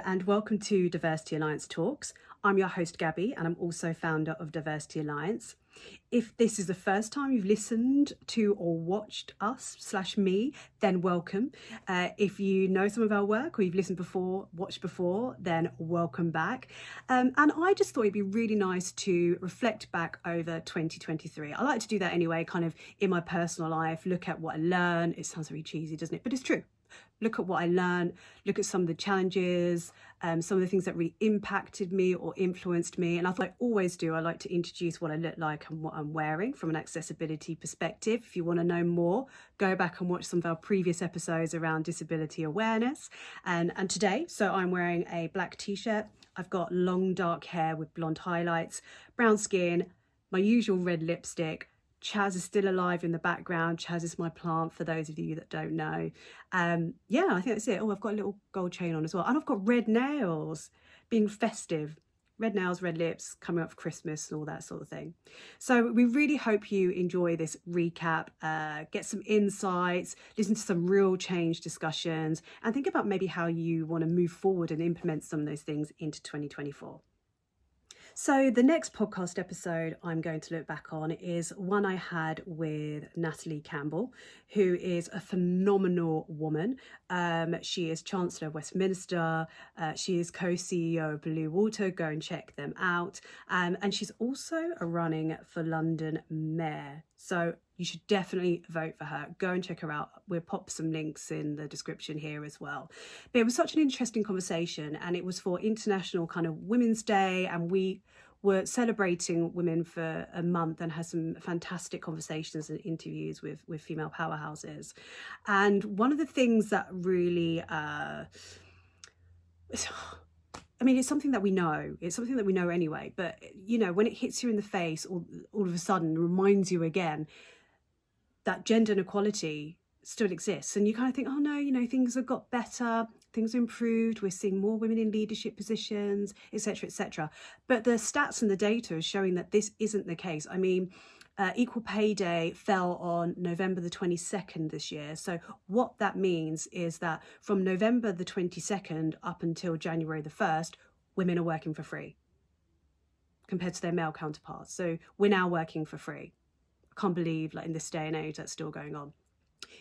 and welcome to Diversity Alliance Talks. I'm your host Gabby, and I'm also founder of Diversity Alliance. If this is the first time you've listened to or watched us/me, then welcome. If you know some of our work or you've listened before, watched before, then welcome back. And I just thought it'd be really nice to reflect back over 2023. I like to do that anyway, kind of in my personal life, look at what I learned. It sounds very cheesy, doesn't it? But it's true. Look at what I learned, look at some of the challenges, some of the things that really impacted me or influenced me. And as I always do, I like to introduce what I look like and what I'm wearing from an accessibility perspective. If you want to know more, go back and watch some of our previous episodes around disability awareness. And today, so I'm wearing a black t-shirt. I've got long dark hair with blonde highlights, brown skin, my usual red lipstick. Chaz is still alive in the background. Chaz is my plant, for those of you that don't know. Yeah, I think that's it. Oh, I've got a little gold chain on as well. And I've got red nails, being festive. Red nails, red lips, coming up for Christmas and all that sort of thing. So we really hope you enjoy this recap, get some insights, listen to some real change discussions, and think about maybe how you want to move forward and implement some of those things into 2024. So the next podcast episode I'm going to look back on is one I had with Natalie Campbell, who is a phenomenal woman. She is Chancellor of Westminster. She is co-CEO of Blue Water. Go and check them out. And she's also running for London Mayor. So you should definitely vote for her. Go and check her out. We'll pop some links in the description here as well. But it was such an interesting conversation, and it was for International kind of Women's Day, and we were celebrating women for a month and had some fantastic conversations and interviews with female powerhouses. And one of the things that really it's something that we know. It's something that we know anyway. But, you know, when it hits you in the face, all of a sudden reminds you again that gender inequality still exists. And you kind of think, oh no, you know, things have got better, things have improved, we're seeing more women in leadership positions, etc., etc. But the stats and the data is showing that this isn't the case. I mean, Equal Pay Day fell on November the 22nd this year. So what that means is that from November the 22nd up until January the 1st, women are working for free compared to their male counterparts. So we're now working for free. I can't believe, like, in this day and age, that's still going on.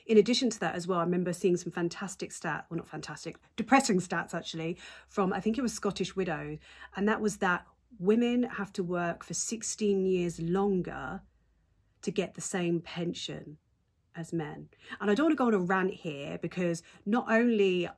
In addition to that as well, I remember seeing some fantastic stats, well, not fantastic, depressing stats actually, from, I think it was Scottish Widow. And that was that women have to work for 16 years longer to get the same pension as men. And I don't want to go on a rant here, because not only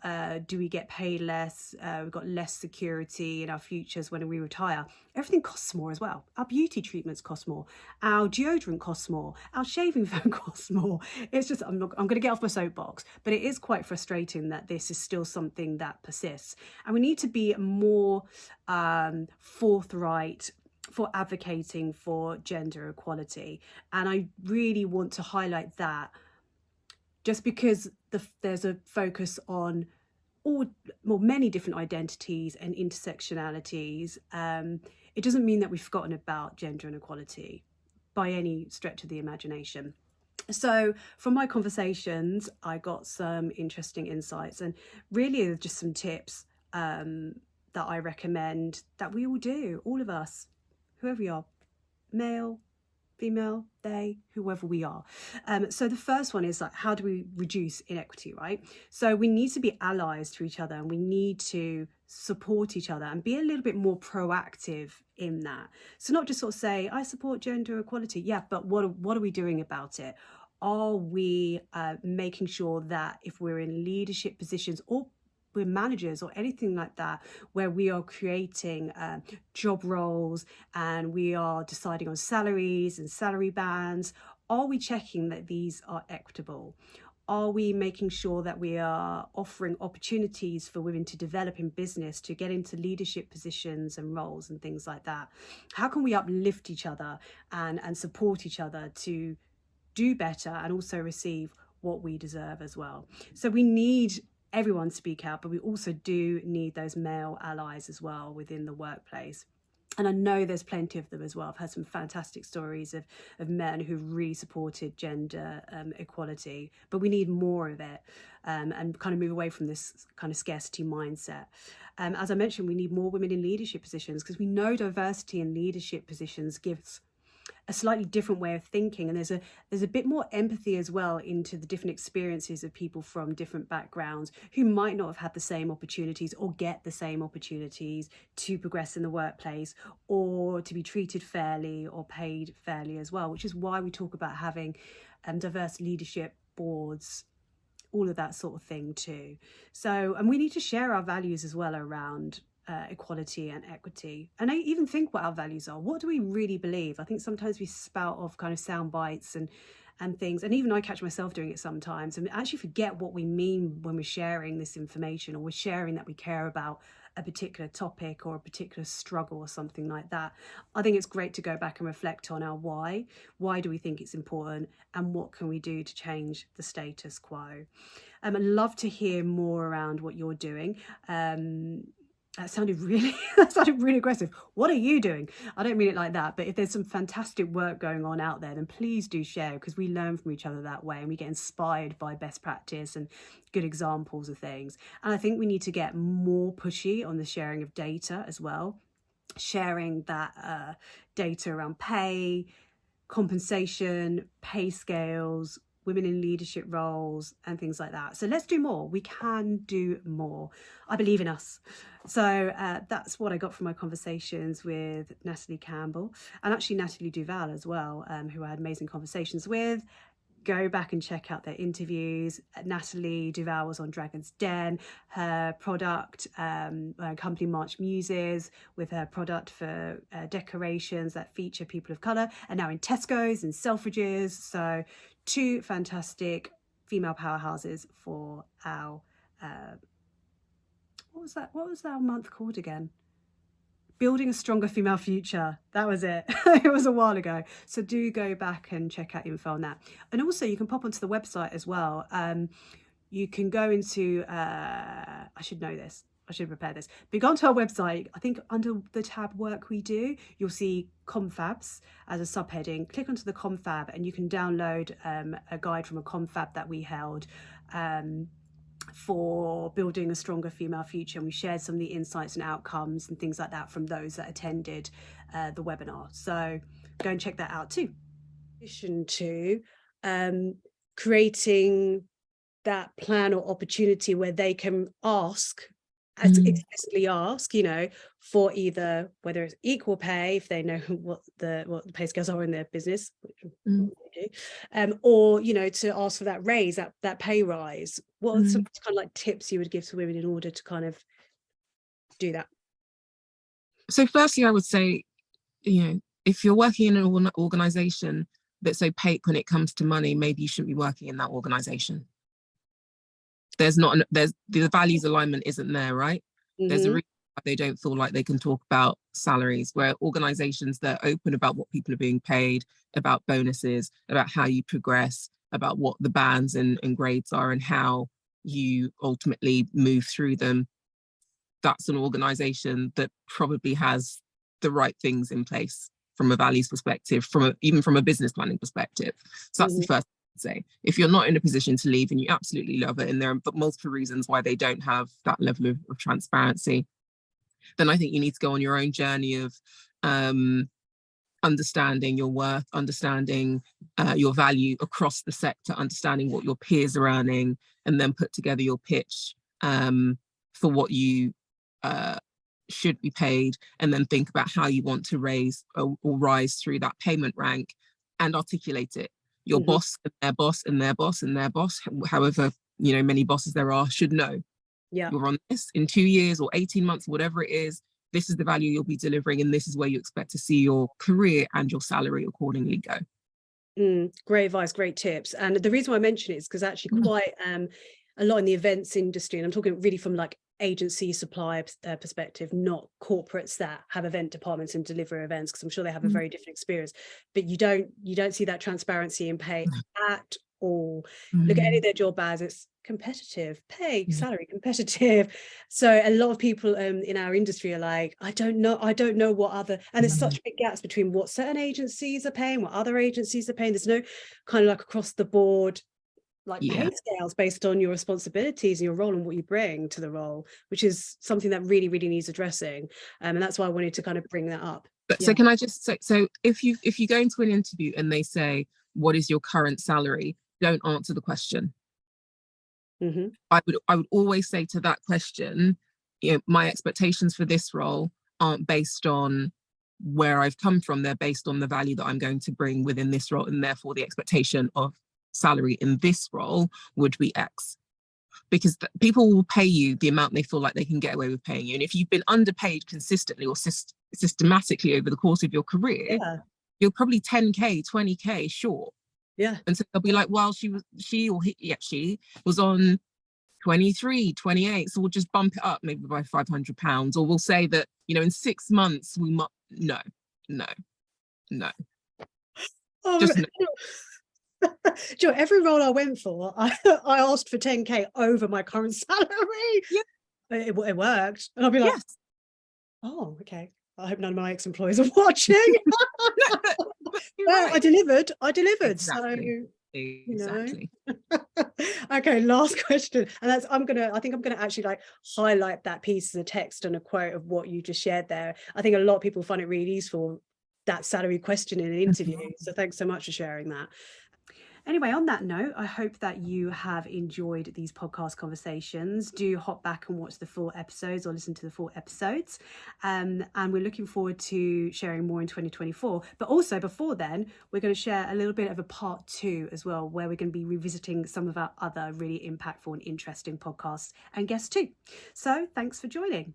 do we get paid less, we've got less security in our futures when we retire, everything costs more as well. Our beauty treatments cost more, our deodorant costs more, our shaving foam costs more. It's just, I'm going to get off my soapbox, but it is quite frustrating that this is still something that persists. And we need to be more forthright for advocating for gender equality. And I really want to highlight that, just because there's a focus on many different identities and intersectionalities, it doesn't mean that we've forgotten about gender inequality by any stretch of the imagination. So from my conversations, I got some interesting insights, and really just some tips that I recommend that we all do, all of us, whoever we are, male, female, they, whoever we are. So the first one is, like, how do we reduce inequity, right? So we need to be allies to each other, and we need to support each other and be a little bit more proactive in that. So not just sort of say, I support gender equality. Yeah, but what are we doing about it? Are we making sure that if we're in leadership positions, or we're managers or anything like that, where we are creating job roles and we are deciding on salaries and salary bands, are we checking that these are equitable? Are we making sure that we are offering opportunities for women to develop in business, to get into leadership positions and roles and things like that? How can we uplift each other and support each other to do better and also receive what we deserve as well? So we need everyone speak out, but we also do need those male allies as well within the workplace. And I know there's plenty of them as well. I've heard some fantastic stories of men who've really supported gender equality, but we need more of it, and kind of move away from this kind of scarcity mindset. As I mentioned, we need more women in leadership positions, because we know diversity in leadership positions gives a slightly different way of thinking, and there's a bit more empathy as well into the different experiences of people from different backgrounds who might not have had the same opportunities or get the same opportunities to progress in the workplace, or to be treated fairly or paid fairly as well, which is why we talk about having diverse leadership boards, all of that sort of thing too. So, and we need to share our values as well around equality and equity, and I even think what our values are. What do we really believe? I think sometimes we spout off kind of sound bites and things, and even I catch myself doing it sometimes, and actually forget what we mean when we're sharing this information, or we're sharing that we care about a particular topic or a particular struggle or something like that. I think it's great to go back and reflect on our why do we think it's important, and what can we do to change the status quo. I'd love to hear more around what you're doing. That sounded really aggressive. What are you doing? I don't mean it like that, but if there's some fantastic work going on out there, then please do share, because we learn from each other that way, and we get inspired by best practice and good examples of things. And I think we need to get more pushy on the sharing of data as well, sharing that data around pay, compensation, pay scales, women in leadership roles, and things like that. So let's do more. We can do more. I believe in us. So that's what I got from my conversations with Natalie Campbell, and actually Natalie Duval as well, who I had amazing conversations with. Go back and check out their interviews. Natalie Duval was on Dragon's Den. Her product, company March Muses, with her product for decorations that feature people of colour, and now in Tesco's and Selfridges. So 2 fantastic female powerhouses for our what was our month called again? Building a Stronger Female Future. That was it. It was a while ago. So do go back and check out info on that. And also you can pop onto the website as well. You can go into, I should know this. I should prepare this. But go onto our website, I think under the tab Work We Do, you'll see confabs as a subheading. Click onto the confab and you can download a guide from a confab that we held for building a stronger female future, and we shared some of the insights and outcomes and things like that from those that attended the webinar. So go and check that out too. In addition to creating that plan or opportunity where they can ask, explicitly ask, for either whether it's equal pay, if they know what the pay scales are in their business, which they do, or to ask for that raise, that pay rise. What are some kind of like tips you would give to women in order to kind of do that? So firstly, I would say, if you're working in an organization that's opaque when it comes to money, maybe you shouldn't be working in that organization. The values alignment isn't there, right? There's a reason why they don't feel like they can talk about salaries, where organizations that are open about what people are being paid, about bonuses, about how you progress, about what the bands and grades are and how you ultimately move through them. That's an organization that probably has the right things in place from a values perspective, even from a business planning perspective. So that's the first thing I'd say. If you're not in a position to leave and you absolutely love it, and there are multiple reasons why they don't have that level of transparency, then I think you need to go on your own journey of understanding your worth, understanding your value across the sector, understanding what your peers are earning, and then put together your pitch for what you should be paid, and then think about how you want to raise or rise through that payment rank and articulate it. Your boss and their boss and their boss and their boss, however many bosses there are, should know. Yeah, you're on this in 2 years or 18 months, whatever it is. This is the value you'll be delivering, and this is where you expect to see your career and your salary accordingly go. Great advice, great tips. And the reason why I mention it is because actually quite a lot in the events industry, and I'm talking really from like agency supplier perspective, not corporates that have event departments and deliver events, because I'm sure they have a very different experience, but you don't see that transparency in pay at all. Look at any of their job ads, it's competitive, salary competitive. So a lot of people in our industry are like, I don't know what other, and there's such big gaps between what certain agencies are paying, what other agencies are paying. There's no kind of like across the board like pay scales based on your responsibilities and your role and what you bring to the role, which is something that really, really needs addressing. And that's why I wanted to kind of bring that up. But so can I just say, so if you go into an interview and they say, what is your current salary? Don't answer the question. I would always say to that question, you know, my expectations for this role aren't based on where I've come from. They're based on the value that I'm going to bring within this role, and therefore the expectation of salary in this role would be X. Because people will pay you the amount they feel like they can get away with paying you. And if you've been underpaid consistently or systematically over the course of your career, you're probably 10K, 20K short. Yeah. And so they'll be like, well, she was on 23, 28. So we'll just bump it up maybe by £500. Or we'll say that, you know, in 6 months, we might, no. Just no. Joe, every role I went for, I asked for 10K over my current salary. Yeah. It worked. And I'll be like, oh, okay. I hope none of my ex-employees are watching. Well, I delivered. Exactly. So, exactly. Okay, last question. And that's, I think I'm gonna actually like highlight that piece of the text and a quote of what you just shared there. I think a lot of people find it really useful, that salary question in an interview. So thanks so much for sharing that. Anyway, on that note, I hope that you have enjoyed these podcast conversations. Do hop back and watch the full episodes or listen to the full episodes. And we're looking forward to sharing more in 2024. But also before then, we're going to share a little bit of a part 2 as well, where we're going to be revisiting some of our other really impactful and interesting podcasts and guests too. So thanks for joining.